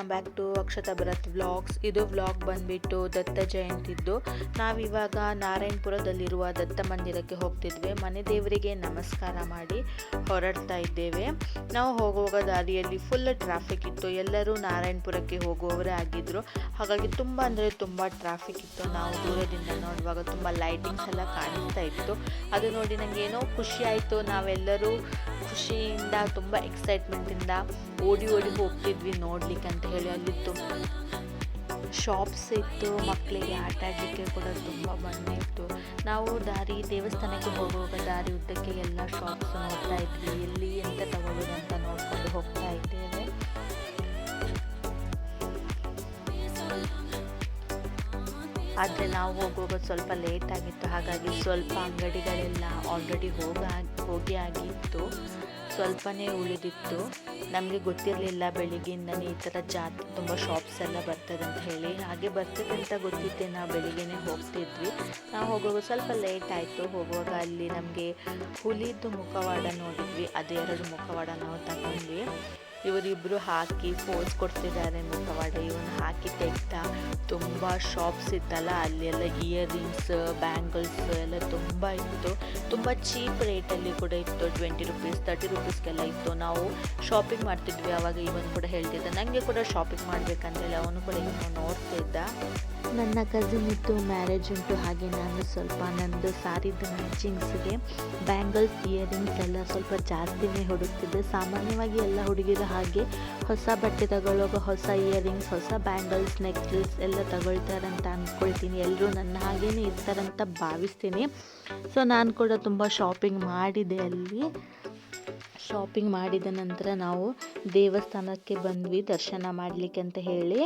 Welcome back to Akshata Bharat vlogs. ಇದು vlog ಬಂದ್ಬಿಟ್ಟು ದತ್ತ ಜಯಂತಿದ್ದು. ನಾವಿವಾಗ ನಾರಾಯಣಪುರದಲ್ಲಿರುವ ದತ್ತ ಮಂದಿರಕ್ಕೆ ಹೋಗ್ತಿದ್ವಿ. ಮನೆ ದೇವರಿಗೆ ನಮಸ್ಕಾರ ಮಾಡಿ ಹೊರಡ್ತಾ ಇದ್ದೇವೆ. ನಾವು ಹೋಗುವಾಗ ದಾರಿಯಲ್ಲಿ ಫುಲ್ ಟ್ರಾಫಿಕ್ ಇತ್ತು. ಎಲ್ಲರೂ ನಾರಾಯಣಪುರಕ್ಕೆ ಹೋಗುವವರೇ ಆಗಿದ್ರು. ಹಾಗಾಗಿ ತುಂಬ ಅಂದರೆ ತುಂಬ ಟ್ರಾಫಿಕ್ ಇತ್ತು. ನಾವು ದೂರದಿಂದ ನೋಡುವಾಗ ತುಂಬ ಲೈಟಿಂಗ್ಸ್ ಎಲ್ಲ ಕಾಣಿಸ್ತಾ ಇತ್ತು. ಅದು ನೋಡಿ ನನಗೆ ಏನೋ ಖುಷಿ ಆಯಿತು. ನಾವೆಲ್ಲರೂ ಖುಷಿಯಿಂದ ತುಂಬ ಎಕ್ಸೈಟ್ಮೆಂಟಿಂದ ಓಡಿ ಹೋಗ್ತಿದ್ವಿ ನೋಡ್ಲಿಕ್ಕೆ ಅಂತ ಹೇಳಿ. ಅಲ್ಲಿತ್ತು ಶಾಪ್ಸ್ ಇತ್ತು, ಮಕ್ಕಳಿಗೆ ಆಟ ಆಡಲಿಕ್ಕೆ ಕೂಡ ತುಂಬ ಬಂದಿತ್ತು. ನಾವು ದೇವಸ್ಥಾನಕ್ಕೆ ಹೋಗುವಾಗ ದಾರಿ ಉದ್ದಕ್ಕೆ ಎಲ್ಲ ಶಾಪ್ಸ್ ನೋಡ್ತಾ ಇದ್ವಿ. ಎಲ್ಲಿ ಎಂತ ತಗೊಳ್ಳೋದು ಅಂತ ನೋಡ್ಕೊಂಡು ಹೋಗ್ತಾ ಇದ್ದೇವೆ. ಆದರೆ ನಾವು ಹೋಗುವಾಗ ಸ್ವಲ್ಪ ಲೇಟ್ ಆಗಿತ್ತು. ಹಾಗಾಗಿ ಸ್ವಲ್ಪ ಅಂಗಡಿಗಳೆಲ್ಲ ಆಲ್ರೆಡಿ ಹೋಗಿ ಆಗಿತ್ತು, ಸ್ವಲ್ಪನೇ ಉಳಿದಿತ್ತು. ನಮಗೆ ಗೊತ್ತಿರಲಿಲ್ಲ ಬೆಳಿಗ್ಗೆಯಿಂದನೇ ಈ ಥರ ಜಾತ್ರೆ ತುಂಬ ಶಾಪ್ಸ್ ಎಲ್ಲ ಬರ್ತದೆ ಅಂತ ಹೇಳಿ. ಹಾಗೆ ಬರ್ತದೆ ಅಂತ ಗೊತ್ತಿದ್ದೆ ನಾವು ಬೆಳಿಗ್ಗೆನೇ ಹೋಗ್ತಿದ್ವಿ. ನಾವು ಹೋಗುವಾಗ ಸ್ವಲ್ಪ ಲೇಟ್ ಆಯಿತು. ಹೋಗುವಾಗ ಅಲ್ಲಿ ನಮಗೆ ಹುಲಿದು ಮುಖವಾಡ ನೋಡಿದ್ವಿ. ಅದು 2 ಮುಖವಾಡ ನಾವು ತಗೊಂಡ್ವಿ. ಇವರಿಬ್ಬರು ಹಾಕಿ ಪೋಸ್ ಕೊಡ್ತಿದ್ದಾರೆ ಮುಖವಾಡ. ಇವನು ಹಾಕಿ ತೆಗ್ದ. ತುಂಬ ಶಾಪ್ಸ್ ಇತ್ತಲ್ಲ, ಅಲ್ಲಿ ಎಲ್ಲ ಇಯರಿಂಗ್ಸ್, ಬ್ಯಾಂಗಲ್ಸ್ ಎಲ್ಲ ತುಂಬ ಇತ್ತು. ತುಂಬ ಚೀಪ್ ರೇಟಲ್ಲಿ ಕೂಡ ಇತ್ತು. 20 ರುಪೀಸ್ 30 ರುಪೀಸ್ಗೆಲ್ಲ ಇತ್ತು. ನಾವು ಶಾಪಿಂಗ್ ಮಾಡ್ತಿದ್ವಿ. ಆವಾಗ ಇವನು ಕೂಡ ಹೇಳ್ತಿದ್ದ ನನಗೆ ಕೂಡ ಶಾಪಿಂಗ್ ಮಾಡಬೇಕಂತೇಳಿ. ಅವನು ಕೂಡ ಇವನು ನೋಡ್ತಿದ್ದ. ನನ್ನ ಕಸಿನ್ ಇತ್ತು, ಮ್ಯಾರೇಜ್ ಉಂಟು. ಹಾಗೆ ನಾನು ಸ್ವಲ್ಪ ನಂದು ಸಾರಿದ್ದು ಮ್ಯಾಚಿಂಗ್ಸ್ಗೆ ಬ್ಯಾಂಗಲ್ಸ್, ಇಯರಿಂಗ್ಸ್ ಎಲ್ಲ ಸ್ವಲ್ಪ ಜಾಸ್ತಿನೇ ಹುಡುಕ್ತಿದ್ದೆ. ಸಾಮಾನ್ಯವಾಗಿ ಎಲ್ಲ ಹುಡುಗಿರು ಹಾಗೆ ಹೊಸ ಬಟ್ಟೆ ತಗೊಳ್ಳುವಾಗ ಹೊಸ ಇಯರಿಂಗ್ಸ್, ಹೊಸ ಬ್ಯಾಂಗಲ್ಸ್, ನೆಕ್ಲೆಸ್ ಎಲ್ಲ ತಗೊಳ್ತಾರೆ ಅಂತ ಅಂದ್ಕೊಳ್ತೀನಿ. ಎಲ್ಲರೂ ನನ್ನ ಹಾಗೇನೆ ಇರ್ತಾರಂತ ಭಾವಿಸ್ತೀನಿ. ಸೊ ನಾನು ಕೂಡ ತುಂಬ ಶಾಪಿಂಗ್ ಮಾಡಿದೆ ಅಲ್ಲಿ. ಶಾಪಿಂಗ್ ಮಾಡಿದ ನಂತರ ನಾವು ದೇವಸ್ಥಾನಕ್ಕೆ ಬಂದ್ವಿ ದರ್ಶನ ಮಾಡಲಿಕ್ಕೆ ಅಂತ ಹೇಳಿ.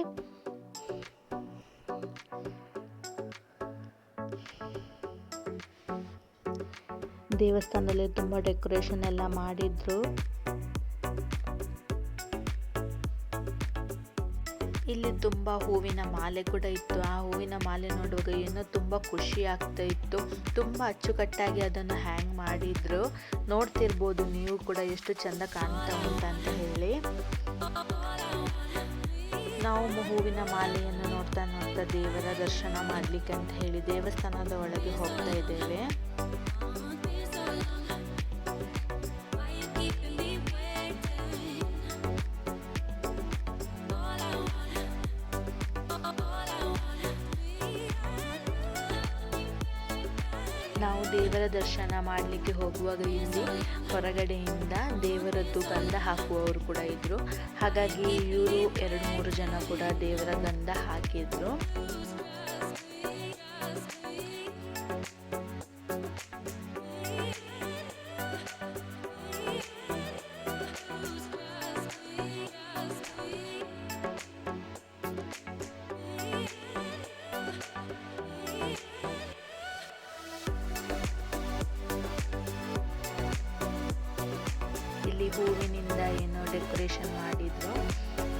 ದೇವಸ್ಥಾನದಲ್ಲಿ ತುಂಬ ಡೆಕೋರೇಷನ್ ಎಲ್ಲ ಮಾಡಿದ್ರು. ಇಲ್ಲಿ ತುಂಬ ಹೂವಿನ ಮಾಲೆ ಕೂಡ ಇತ್ತು. ಆ ಹೂವಿನ ಮಾಲೆ ನೋಡುವಾಗ ಏನೋ ತುಂಬ ಖುಷಿ ಆಗ್ತಾ ಇತ್ತು. ತುಂಬ ಅಚ್ಚುಕಟ್ಟಾಗಿ ಅದನ್ನು ಹ್ಯಾಂಗ್ ಮಾಡಿದ್ರು. ನೋಡ್ತಿರ್ಬೋದು ನೀವು ಕೂಡ ಎಷ್ಟು ಚೆಂದ ಕಾಣ್ತಾ ಉಂಟು ಅಂತ ಹೇಳಿ. ನಾವು ಹೂವಿನ ಮಾಲೆಯನ್ನು ನೋಡ್ತಾ ದೇವರ ದರ್ಶನ ಮಾಡಲಿಕ್ಕೆ ಅಂತ ಹೇಳಿ ದೇವಸ್ಥಾನದ ಒಳಗೆ ಹೋಗ್ತಾ ಇದ್ದೇವೆ. ನಾವು ದೇವರ ದರ್ಶನ ಮಾಡಲಿಕ್ಕೆ ಹೋಗುವಾಗ ಇಲ್ಲಿ ಹೊರಗಡೆಯಿಂದ ದೇವರದ್ದು ಗಂಧ ಹಾಕುವವರು ಕೂಡ ಇದ್ದರು. ಹಾಗಾಗಿ ಇವರು 2-3 ಜನ ಕೂಡ ದೇವರ ಗಂಧ ಹಾಕಿದ್ರು. ಇಲ್ಲಿ ಹೂವಿನಿಂದ ಏನೋ ಡೆಕೋರೇಷನ್ ಮಾಡಿದ್ರು.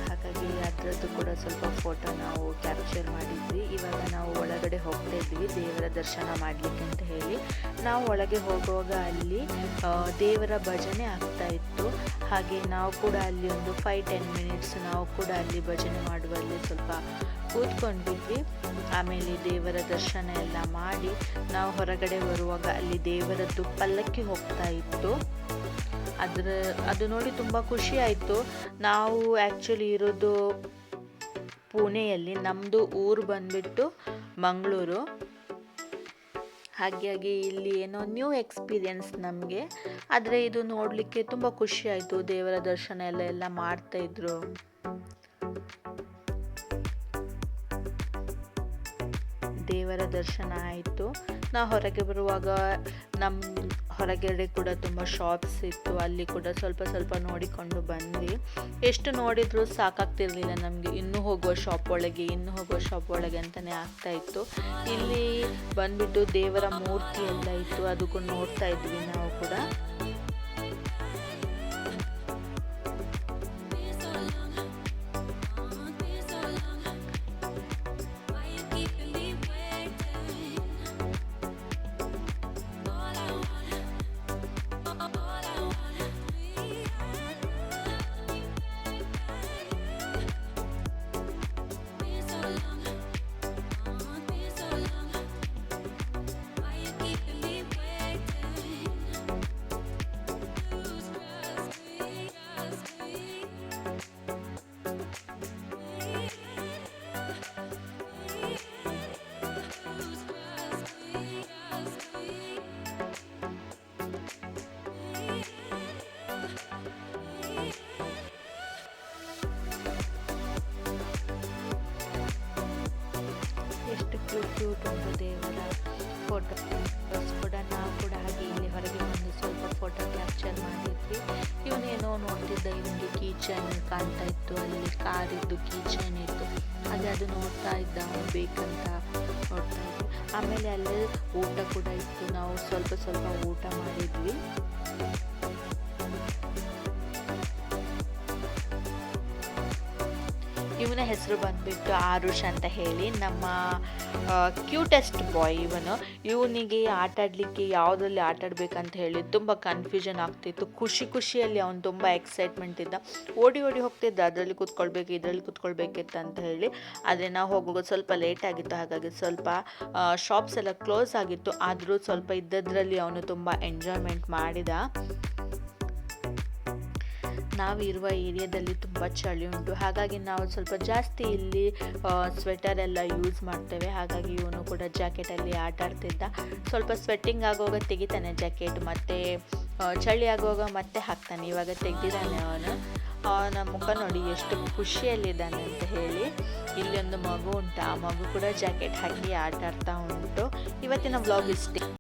ಹಾಗಾಗಿ ಅದರದ್ದು ಕೂಡ ಸ್ವಲ್ಪ ಫೋಟೋ ನಾವು ಕ್ಯಾಪ್ಚರ್ ಮಾಡಿದ್ವಿ. ಇವಾಗ ನಾವು ಒಳಗಡೆ ಹೋಗ್ತಾ ಇದ್ವಿ ದೇವರ ದರ್ಶನ ಮಾಡಲಿಕ್ಕೆ ಅಂತ ಹೇಳಿ. ನಾವು ಒಳಗೆ ಹೋಗುವಾಗ ಅಲ್ಲಿ ದೇವರ ಭಜನೆ ಆಗ್ತಾ ಇತ್ತು. ಹಾಗೆ ನಾವು ಕೂಡ ಅಲ್ಲಿ ಒಂದು 5-10 ಮಿನಿಟ್ಸ್ ನಾವು ಕೂಡ ಅಲ್ಲಿ ಭಜನೆ ಮಾಡುವಲ್ಲಿ ಸ್ವಲ್ಪ ಕೂತ್ಕೊಂಡಿದ್ವಿ. ಆಮೇಲೆ ದೇವರ ದರ್ಶನ ಎಲ್ಲ ಮಾಡಿ ನಾವು ಹೊರಗಡೆ ಬರುವಾಗ ಅಲ್ಲಿ ದೇವರದ್ದು ಪಲ್ಲಕ್ಕಿ ಹೋಗ್ತಾ ಇತ್ತು. ಅದು ನೋಡಿ ತುಂಬ ಖುಷಿ ಆಯಿತು. ನಾವು ಆ್ಯಕ್ಚುಲಿ ಇರೋದು ಪುಣೆಯಲ್ಲಿ, ನಮ್ಮದು ಊರು ಬಂದುಬಿಟ್ಟು ಮಂಗಳೂರು. ಹಾಗಾಗಿ ಇಲ್ಲಿ ಏನೋ ನ್ಯೂ ಎಕ್ಸ್ಪೀರಿಯನ್ಸ್ ನಮಗೆ. ಆದರೆ ಇದು ನೋಡಲಿಕ್ಕೆ ತುಂಬ ಖುಷಿ ಆಯಿತು. ದೇವರ ದರ್ಶನ ಎಲ್ಲ ಮಾಡ್ತಾಯಿದ್ರು. ದೇವರ ದರ್ಶನ ಆಯಿತು. ನಾವು ಹೊರಗೆ ಬರುವಾಗ ಹೊರಗಡೆ ಕೂಡ ತುಂಬ ಶಾಪ್ಸ್ ಇತ್ತು. ಅಲ್ಲಿ ಕೂಡ ಸ್ವಲ್ಪ ನೋಡಿಕೊಂಡು ಬಂದ್ವಿ. ಎಷ್ಟು ನೋಡಿದರೂ ಸಾಕಾಗ್ತಿರ್ಲಿಲ್ಲ ನಮಗೆ. ಇನ್ನೂ ಹೋಗುವ ಶಾಪ್ ಒಳಗೆ ಅಂತಲೇ ಆಗ್ತಾ ಇತ್ತು. ಇಲ್ಲಿ ಬಂದ್ಬಿಟ್ಟು ದೇವರ ಮೂರ್ತಿ ಎಲ್ಲ ಇತ್ತು. ಅದು ಕೂಡ ನೋಡ್ತಾ ಇದ್ವಿ ನಾವು ಕೂಡ. ಕ್ಯೂಟ್ ಉಂಟು ದೇವರ ಫೋಟೋಸ್ ಕೂಡ. ನಾವು ಕೂಡ ಹಾಗೆ ಇಲ್ಲಿ ಹೊರಗೆ ಬಂದು ಸ್ವಲ್ಪ ಫೋಟೋ ಕ್ಯಾಪ್ಚರ್ ಮಾಡಿದ್ವಿ. ಇವನೇನೋ ನೋಡ್ತಿದ್ದ, ಇವನಿಗೆ ಕೀಚೈನ್ ಕಾಣ್ತಾ ಇತ್ತು, ಅಲ್ಲಿ ಕಾರಿದ್ದು ಕೀಚೈನ್ ಇತ್ತು, ಹಾಗೆ ಅದು ನೋಡ್ತಾ ಇದ್ದ, ಅವನು ಬೇಕಂತ ನೋಡ್ತಾ ಇದ್ವಿ. ಆಮೇಲೆ ಅಲ್ಲೇ ಊಟ ಕೂಡ ಇತ್ತು, ನಾವು ಸ್ವಲ್ಪ ಊಟ ಮಾಡಿದ್ವಿ. ಇವನ ಹೆಸರು ಬಂದ್ಬಿಟ್ಟು ಆರುಷ್ ಅಂತ ಹೇಳಿ, ನಮ್ಮ ಕ್ಯೂಟೆಸ್ಟ್ ಬಾಯ್ ಇವನು. ಇವನಿಗೆ ಆಟ ಆಡಲಿಕ್ಕೆ ಯಾವುದ್ರಲ್ಲಿ ಆಟ ಆಡಬೇಕಂತ ಹೇಳಿ ತುಂಬ ಕನ್ಫ್ಯೂಷನ್ ಆಗ್ತಿತ್ತು. ಖುಷಿಯಲ್ಲಿ ಅವನು ತುಂಬ ಎಕ್ಸೈಟ್ಮೆಂಟ್ ಇದ್ದ, ಓಡಿ ಹೋಗ್ತಿದ್ದ, ಅದರಲ್ಲಿ ಕೂತ್ಕೊಳ್ಬೇಕು ಇದರಲ್ಲಿ ಕೂತ್ಕೊಳ್ಬೇಕಿತ್ತು ಅಂತ ಹೇಳಿ. ಆದರೆ ನಾವು ಹೋಗುವಾಗ ಸ್ವಲ್ಪ ಲೇಟ್ ಆಗಿತ್ತು, ಹಾಗಾಗಿ ಸ್ವಲ್ಪ ಶಾಪ್ಸ್ ಎಲ್ಲ ಕ್ಲೋಸ್ ಆಗಿತ್ತು. ಆದರೂ ಸ್ವಲ್ಪ ಇದ್ದದ್ರಲ್ಲಿ ಅವನು ತುಂಬ ಎಂಜಾಯ್ಮೆಂಟ್ ಮಾಡಿದ. ನಾವಿರುವ ಏರಿಯಾದಲ್ಲಿ ತುಂಬ ಚಳಿ ಉಂಟು, ಹಾಗಾಗಿ ನಾವು ಸ್ವಲ್ಪ ಜಾಸ್ತಿ ಇಲ್ಲಿ ಸ್ವೆಟರ್ ಎಲ್ಲ ಯೂಸ್ ಮಾಡ್ತೇವೆ. ಹಾಗಾಗಿ ಇವನು ಕೂಡ ಜಾಕೆಟಲ್ಲಿ ಆಟ ಆಡ್ತಿದ್ದ. ಸ್ವಲ್ಪ ಸ್ವೆಟ್ಟಿಂಗ್ ಆಗುವಾಗ ತೆಗಿತಾನೆ ಜಾಕೆಟ್, ಮತ್ತು ಚಳಿ ಆಗುವಾಗ ಮತ್ತೆ ಹಾಕ್ತಾನೆ. ಇವಾಗ ತೆಗೆದಿದ್ದಾನೆ ಅವನು. ಅವನ ಮುಖ ನೋಡಿ ಎಷ್ಟು ಖುಷಿಯಲ್ಲಿದ್ದಾನೆ ಅಂತ ಹೇಳಿ. ಇಲ್ಲಿ ಒಂದು ಮಗು ಉಂಟು, ಆ ಮಗು ಕೂಡ ಜಾಕೆಟ್ ಹಾಕಿ ಆಟ ಆಡ್ತಾ ಉಂಟು. ಇವತ್ತಿನ ವ್ಲಾಗ್ ಇಷ್ಟೇ.